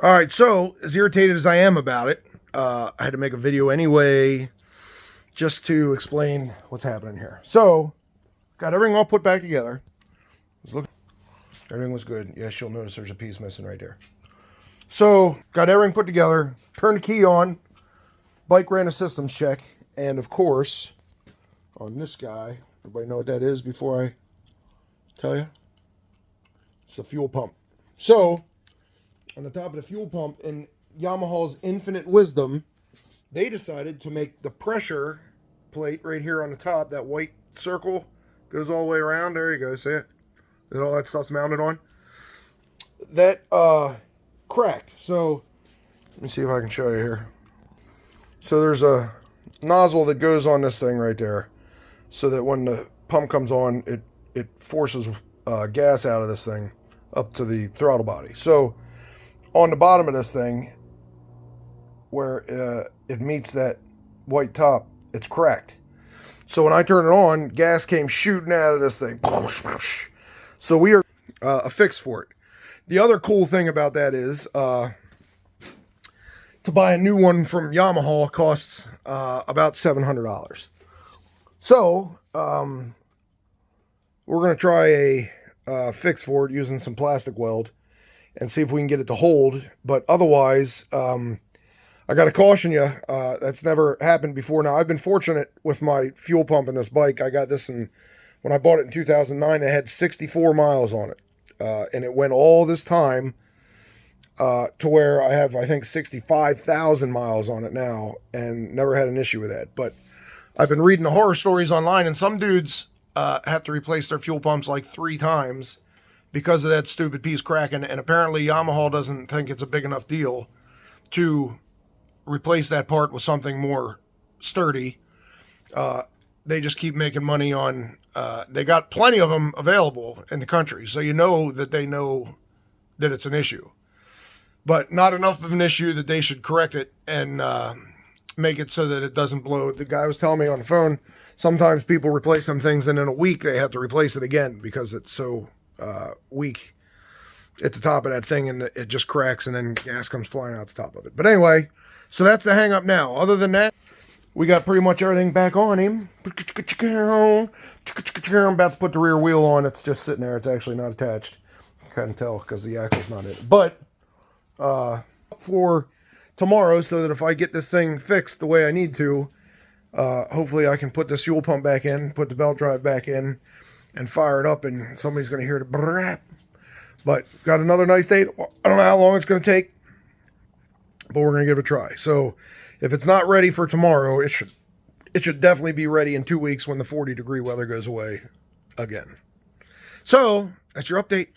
All right, so as irritated as I am about it, I had to make a video anyway just to explain what's happening here. So, got everything all put back together. Everything was good. Yes, you'll notice there's a piece missing right there. So, got everything put together, turned the key on, bike ran a systems check, and of course, on this guy, everybody know what that is before I tell you? It's the fuel pump. So, on the top of the fuel pump, in Yamaha's infinite wisdom, they decided to make the pressure plate right here on the top, that white circle goes all the way around. There you go, see it? That all that stuff's mounted on. That cracked. So let me see if I can show you here. So there's a nozzle that goes on this thing right there, so that when the pump comes on, it forces gas out of this thing up to the throttle body. So on the bottom of this thing, where it meets that white top, it's cracked. So when I turn it on, gas came shooting out of this thing. So we are a fix for it. The other cool thing about that is to buy a new one from Yamaha costs about $700. So we're going to try a fix for it using some plastic weld and see if we can get it to hold. But otherwise, I got to caution you, that's never happened before. Now, I've been fortunate with my fuel pump in this bike. I got this when I bought it in 2009, it had 64 miles on it. And it went all this time to where I have, I think, 65,000 miles on it now and never had an issue with that. But I've been reading the horror stories online, and some dudes have to replace their fuel pumps like 3 times because of that stupid piece cracking. And apparently Yamaha doesn't think it's a big enough deal to replace that part with something more sturdy. They just keep making money on, they got plenty of them available in the country. So you know that they know that it's an issue, but not enough of an issue that they should correct it and make it so that it doesn't blow. The guy was telling me on the phone, sometimes people replace some things and in a week they have to replace it again because it's so weak at the top of that thing, and it just cracks and then gas comes flying out the top of it. But anyway, so that's the hang up now. Other than that, we got pretty much everything back on him. I'm about to put the rear wheel on. It's just sitting there. It's actually not attached. Couldn't tell because the axle's not in it. But for tomorrow, so that if I get this thing fixed the way I need to, hopefully I can put this fuel pump back in, put the belt drive back in, and fire it up, and somebody's going to hear the brap. But got another nice date. I don't know how long it's going to take, but we're going to give it a try. So if it's not ready for tomorrow, it should definitely be ready in 2 weeks when the 40-degree weather goes away again. So that's your update.